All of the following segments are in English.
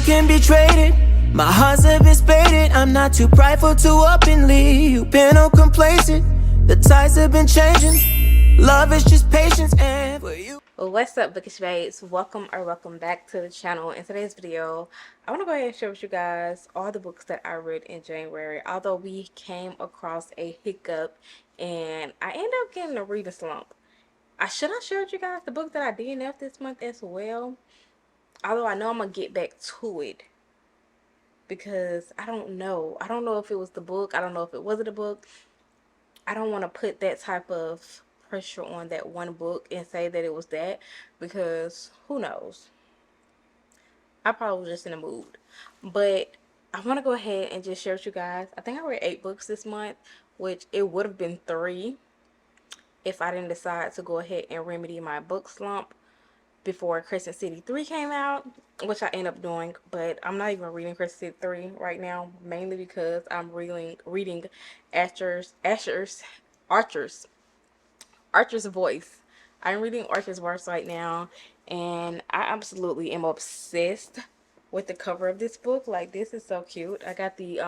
can be traded. My heart's a bit spaded. I'm not too prideful to up and leave. You've been on complacent. The tides have been changing. Love is just patience and for you. What's up, bookish babes? Welcome back to the channel. In today's video, I want to go ahead and share with you guys all the books that I read in January. Although we came across a hiccup and I ended up getting a reading slump. I should have shared you guys the book that I DNF'd this month as well. Although I know I'm gonna get back to it because I don't know. I don't know if it was the book. I don't know if it wasn't a book. I don't want to put that type of pressure on that one book and say that it was that, because who knows. I probably was just in a mood. But I want to go ahead and just share with you guys. I think I read 8 books this month, which it would have been 3 if I didn't decide to go ahead and remedy my book slump before Crescent City 3 came out, which I end up doing. But I'm not even reading Crescent City 3 right now, mainly because I'm reading Archer's Voice. I'm reading Archer's Voice right now, and I absolutely am obsessed with the cover of this book. Like, this is so cute. I got the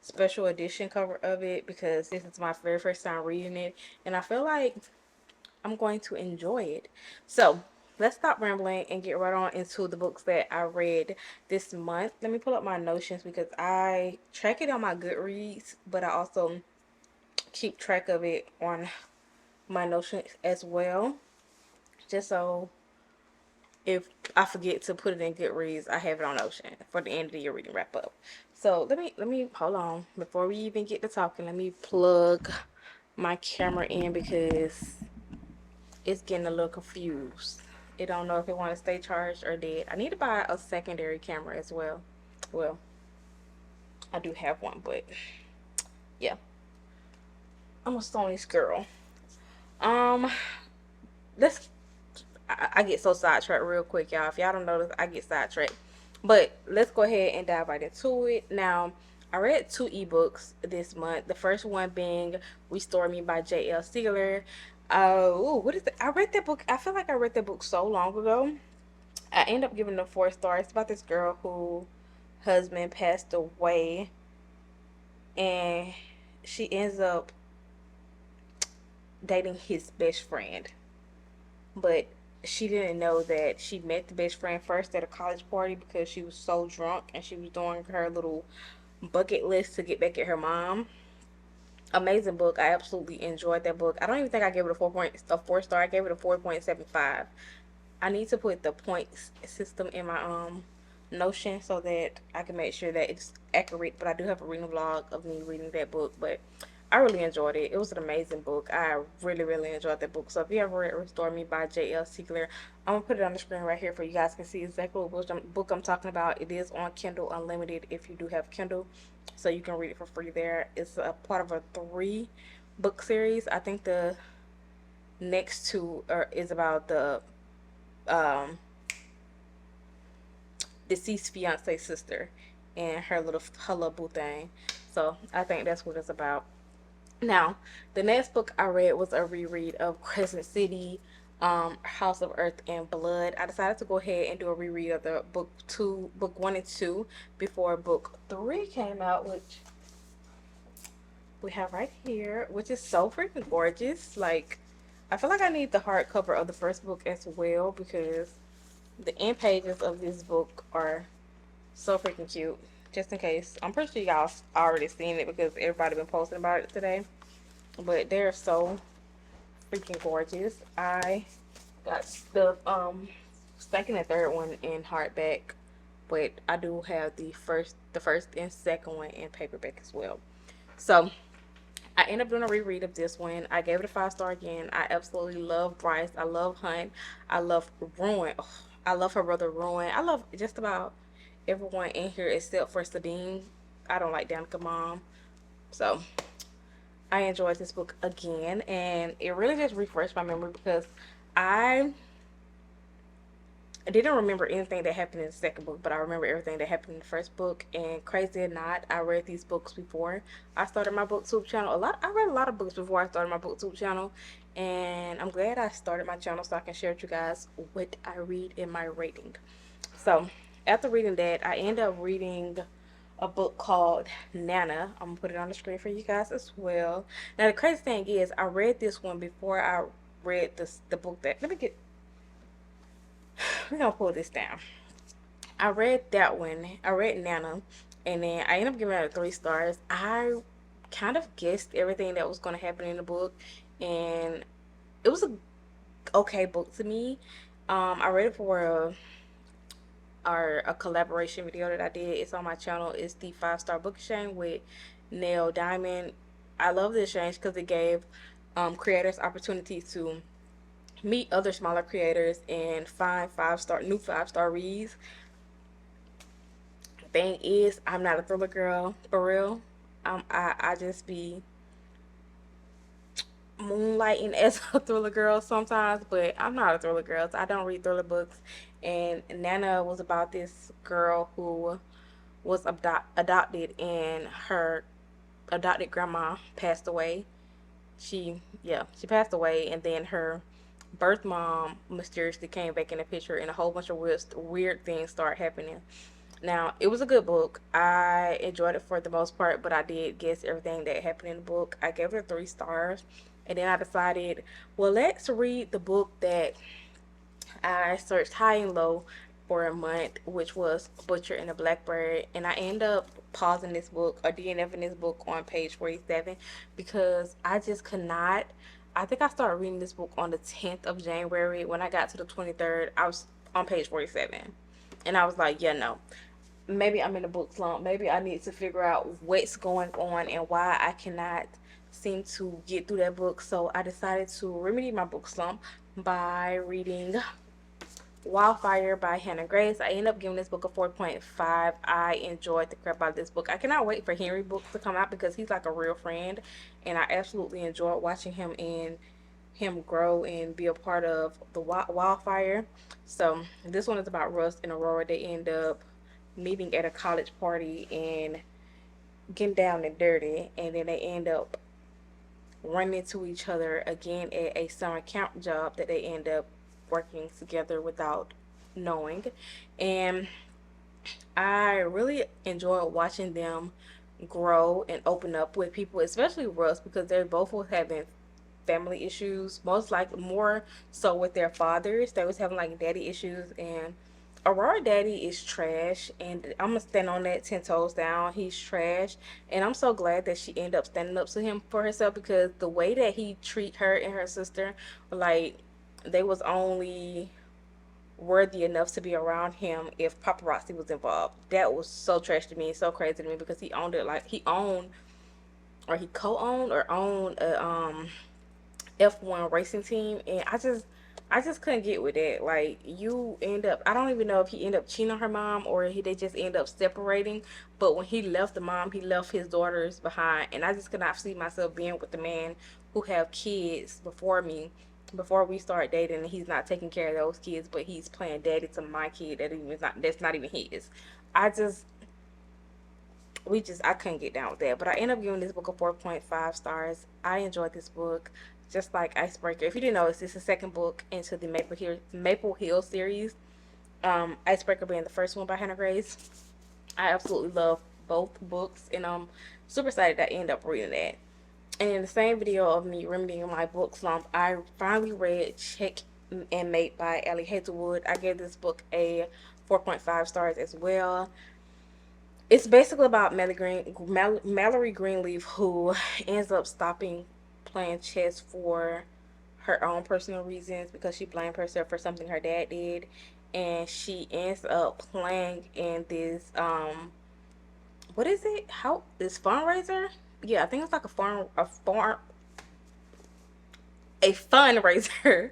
special edition cover of it because this is my very first time reading it, and I feel like I'm going to enjoy it. So let's stop rambling and get right on into the books that I read this month. Let me pull up my notions because I track it on my Goodreads, but I also keep track of it on my notions as well, just so if I forget to put it in Goodreads, I have it on Notion for the end of the year reading wrap up. So let me hold on before we even get to talking. Let me plug my camera in because it's getting a little confused. It don't know if it want to stay charged or dead. I need to buy a secondary camera as well. Well, I do have one, but yeah, I'm a Sony's girl. Let's. I get so sidetracked real quick, y'all. If y'all don't notice, I get sidetracked. But let's go ahead and dive right into it. Now, I read 2 ebooks this month. The first one being Restore Me by J.L. Stigler. What is it? I read that book. I feel like I read that book so long ago. I end up giving it 4 stars. It's about this girl who husband passed away, and she ends up dating his best friend. But she didn't know that she met the best friend first at a college party because she was so drunk and she was doing her little bucket list to get back at her mom. Amazing book. I absolutely enjoyed that book. I don't even think I gave it a 4 star. I gave it a 4.75. I need to put the points system in my Notion so that I can make sure that it's accurate. But I do have a reading vlog of me reading that book. But I really enjoyed it. It was an amazing book. I really enjoyed that book. So if you ever read Restore Me by J.L. Stigler, I'm going to put it on the screen right here for you guys can see exactly what book I'm talking about. It is on Kindle Unlimited if you do have Kindle. So you can read it for free there. It's a part of a 3 book series. I think the next 2 is about the deceased fiance's sister and her little boo thing. So I think that's what it's about. Now, the next book I read was a reread of Crescent City, House of Earth and Blood. I decided to go ahead and do a reread of the book 1 and 2 before book 3 came out, which we have right here, which is so freaking gorgeous. Like, I feel like I need the hardcover of the first book as well because the end pages of this book are so freaking cute. Just in case, I'm pretty sure y'all already seen it because everybody been posting about it today, but they're so freaking gorgeous. I got the second and third one in hardback, but I do have the first and second one in paperback as well. So I ended up doing a reread of this one. I gave it a 5 star again. I absolutely love Bryce. I love Hunt. I love Ruin. Oh, I love her brother Ruin. I love just about everyone in here except for Sabine. I don't like Danica mom. So I enjoyed this book again, and it really just refreshed my memory because I didn't remember anything that happened in the second book, but I remember everything that happened in the first book. And crazy or not, I read these books before I started my booktube channel. I read a lot of books before I started my booktube channel, and I'm glad I started my channel so I can share with you guys what I read in my rating. So After reading that, I ended up reading a book called Nana. I'm gonna put it on the screen for you guys as well. Now the crazy thing is, I read this one before I read the book that. Let me get. We're gonna pull this down. I read that one. I read Nana, and then I ended up giving it 3 stars. I kind of guessed everything that was gonna happen in the book, and it was a okay book to me. I read it for a collaboration video that I did. It's on my channel. It's the 5 star book exchange with Nail Diamond. I love this exchange because it gave creators opportunities to meet other smaller creators and find 5 star reads. Thing is, I'm not a thriller girl for real. I just be moonlighting as a thriller girl sometimes, but I'm not a thriller girl. So I don't read thriller books. And Nana was about this girl who was adopted, and her adopted grandma passed away. She passed away, and then her birth mom mysteriously came back in the picture, and a whole bunch of weird things start happening. Now, it was a good book. I enjoyed it for the most part, but I did guess everything that happened in the book. I gave it 3 stars, and then I decided, well, let's read the book that I searched high and low for a month, which was Butcher and the Blackbird, and I end up pausing this book or DNFing this book on page 47 because I just could not. I think I started reading this book on the 10th of January. When I got to the 23rd, I was on page 47, and I was like, yeah, no. Maybe I'm in a book slump. Maybe I need to figure out what's going on and why I cannot seem to get through that book. So I decided to remedy my book slump by reading Wildfire by Hannah Grace. I ended up giving this book a 4.5. I enjoyed the crap out of this book. I cannot wait for Henry book to come out because he's like a real friend, and I absolutely enjoyed watching him grow and be a part of the Wildfire. So this one is about Russ and Aurora. They end up meeting at a college party and getting down and dirty, and then they end up running into each other again at a summer camp job that they end up working together without knowing. And I really enjoy watching them grow and open up with people, especially Russ, because they both were having family issues, most like more so with their fathers. They was having like daddy issues, and Aurora daddy is trash, and I'm gonna stand on that 10 toes down. He's trash, and I'm so glad that she ended up standing up to him for herself, because the way that he treat her and her sister, like they was only worthy enough to be around him if paparazzi was involved. That was so trash to me, so crazy to me, because he owned it, like he owned or he co-owned or owned a F1 racing team, and I just couldn't get with that. Like, you end up, I don't even know if he ended up cheating on her mom or they just end up separating, but when he left the mom, he left his daughters behind, and I just could not see myself being with the man who have kids before we start dating, and he's not taking care of those kids, but he's playing daddy to my kid that's not even his. I just I couldn't get down with that. But I ended up giving this book a 4.5 stars. I enjoyed this book, just like Icebreaker. If you didn't know, this is the second book into the Maple Hill series. Icebreaker being the first one by Hannah Grace. I absolutely love both books, and I'm super excited that I end up reading that. And in the same video of me remedying my book slump, I finally read Checkmate by Ellie Hazelwood. I gave this book a 4.5 stars as well. It's basically about Mallory Greenleaf, who ends up stopping playing chess for her own personal reasons because she blamed herself for something her dad did, and she ends up playing in this what is it? How this fundraiser? Yeah, I think it's like a fundraiser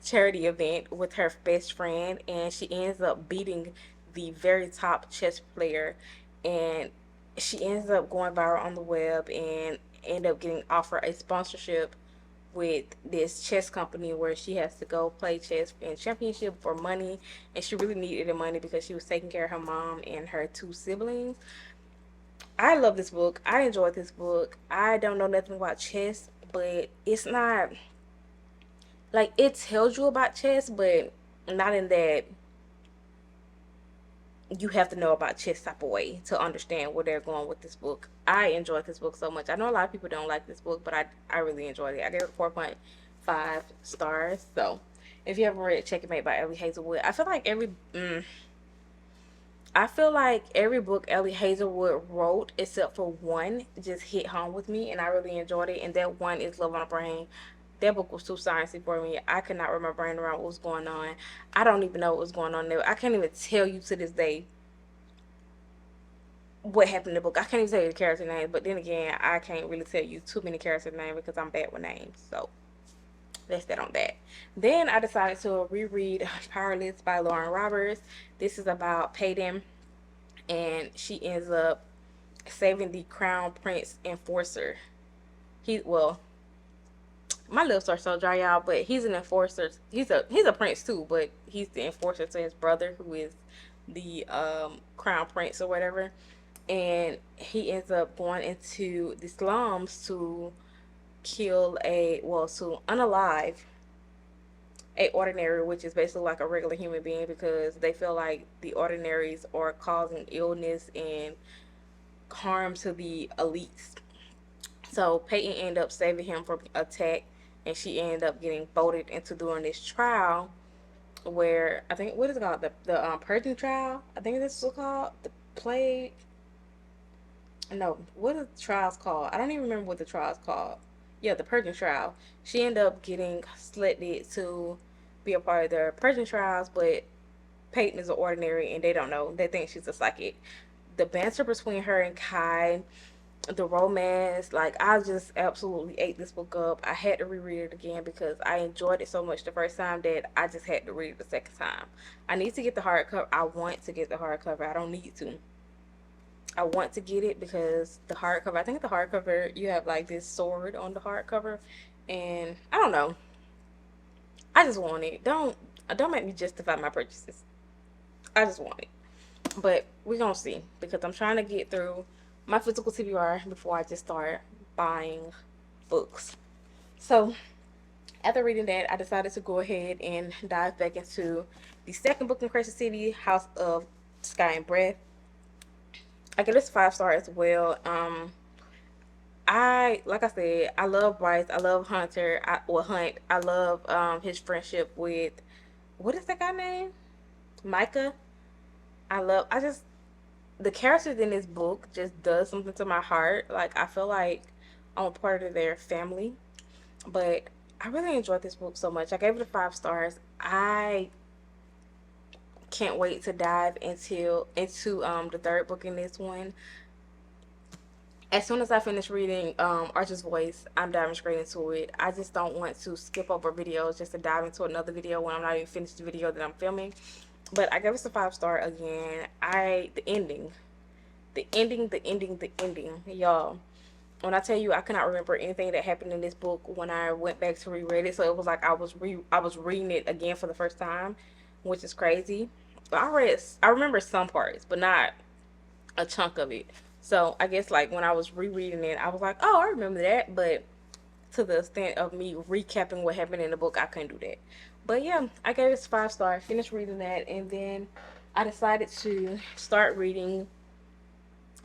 charity event with her best friend, and she ends up beating the very top chess player, and she ends up going viral on the web and end up getting offered a sponsorship with this chess company where she has to go play chess in championship for money, and she really needed the money because she was taking care of her mom and her 2 siblings. I love this book. I enjoyed this book. I don't know nothing about chess, but it's not like, it tells you about chess, but not in that you have to know about Chess Type of Way to understand where they're going with this book. I enjoyed this book so much. I know a lot of people don't like this book, but I really enjoyed it. I gave it 4.5 stars. So if you haven't read Checkmate by Ellie Hazelwood, I feel like every book Ellie Hazelwood wrote, except for one, just hit home with me, and I really enjoyed it. And that one is Love on a Brain. That book was too sciencey for me. I could not wrap my brain around what was going on. I don't even know what was going on there. I can't even tell you to this day what happened in the book. I can't even tell you the character names, but then again, I can't really tell you too many character names because I'm bad with names. So that's that on that. Then I decided to reread Powerless by Lauren Roberts. This is about Peyton, and she ends up saving the Crown Prince enforcer. My lips are so dry, y'all, but he's an enforcer. He's a prince too, but he's the enforcer to his brother, who is the Crown Prince or whatever. And he ends up going into the slums to to unalive a ordinary, which is basically like a regular human being, because they feel like the ordinaries are causing illness and harm to the elites. So Peyton ended up saving him from attack, and she ended up getting voted into doing this trial, where I think, what is it called, the purging trial. I think this is called the plague. No, what are the trials called? I don't even remember what the trial's called. Yeah, the purging trial. She ended up getting selected to be a part of the purging trials, but Peyton is an ordinary, and they don't know. They think she's a psychic. The banter between her and Kai, the romance, like, I just absolutely ate this book up. I had to reread it again because I enjoyed it so much the first time that I just had to read it the second time. I need to get the hardcover. I want to get the hardcover. I don't need to. I want to get it because the hardcover, I think the hardcover, you have like this sword on the hardcover, and I don't know. I just want it. Don't make me justify my purchases. I just want it. But we're gonna see, because I'm trying to get through my physical TBR before I just start buying books. So after reading that, I decided to go ahead and dive back into the second book in Crescent City, House of Sky and Breath. I give this 5 stars as well. Like I said, I love Bryce. I love Hunt. I love his friendship with, what is that guy name? Micah. I just, the characters in this book just does something to my heart. Like, I feel like I'm a part of their family. But I really enjoyed this book so much. I gave it 5 stars. I can't wait to dive into the third book in this one. As soon as I finish reading Archer's Voice, I'm diving straight into it. I just don't want to skip over videos just to dive into another video when I'm not even finished the video that I'm filming. But I gave it a 5-star again. The ending, y'all. When I tell you I cannot remember anything that happened in this book when I went back to reread it, so it was like I was reading it again for the first time, which is crazy. But I remember some parts, but not a chunk of it. So I guess like when I was rereading it, I was like, oh, I remember that, but to the extent of me recapping what happened in the book, I couldn't do that. But yeah, I gave it 5 stars, finished reading that, and then I decided to start reading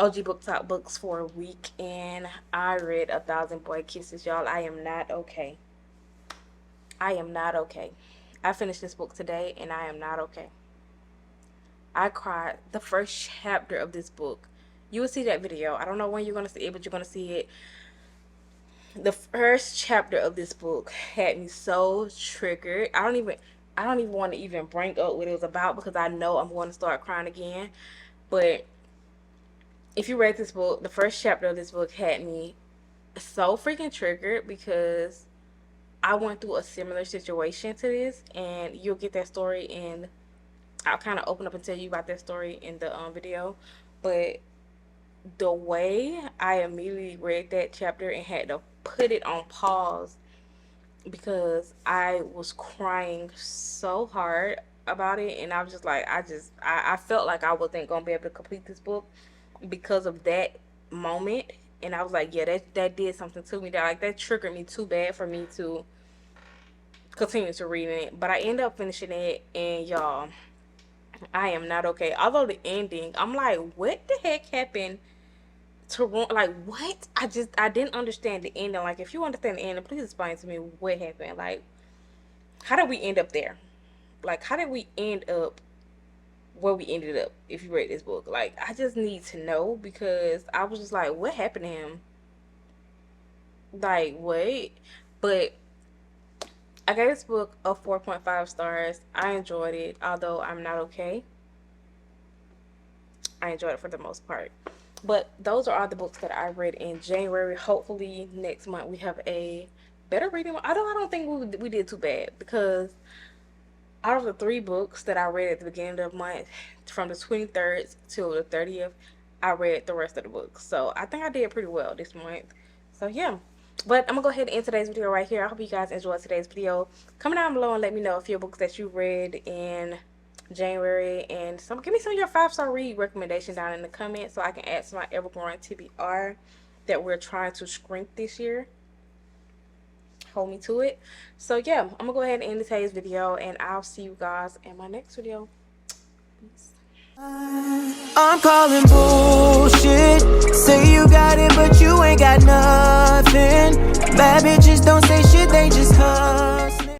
OG Book Talk books for a week, and I read 1,000 Boy Kisses, y'all. I am not okay. I am not okay. I finished this book today, and I am not okay. I cried the first chapter of this book. You will see that video. I don't know when you're going to see it, but you're going to see it. The first chapter of this book had me so triggered. I don't even want to even bring up what it was about because I know I'm going to start crying again. But if you read this book, the first chapter of this book had me so freaking triggered because I went through a similar situation to this, and you'll get that story, and I'll kind of open up and tell you about that story in the video. But the way I immediately read that chapter and had to put it on pause because I was crying so hard about it, and I was just like, I felt like I wasn't gonna be able to complete this book because of that moment. And I was like, yeah, that did something to me, that triggered me too bad for me to continue to read it. But I ended up finishing it, and y'all, I am not okay. Although the ending, I'm like, what the heck happened to like what? I didn't understand the ending. Like, if you understand the ending, please explain to me what happened. Like, how did we end up there? Like, how did we end up where we ended up? If you read this book, like, I just need to know, because I was just like, what happened to him? Like, what? But I gave this book a 4.5 stars. I enjoyed it, although I'm not okay. I enjoyed it for the most part. But those are all the books that I read in January. Hopefully next month we have a better reading. I don't think we did too bad, because out of the 3 books that I read at the beginning of the month, from the 23rd till the 30th, I read the rest of the books. So I think I did pretty well this month. So yeah. But I'm going to go ahead and end today's video right here. I hope you guys enjoyed today's video. Comment down below and let me know if your books that you read in January, and give me some of your 5-star read recommendation down in the comments, so I can add to my ever-growing TBR that we're trying to shrink this year. Hold me to it. So yeah, I'm gonna go ahead and end today's video, and I'll see you guys in my next video. Peace. I'm calling bullshit.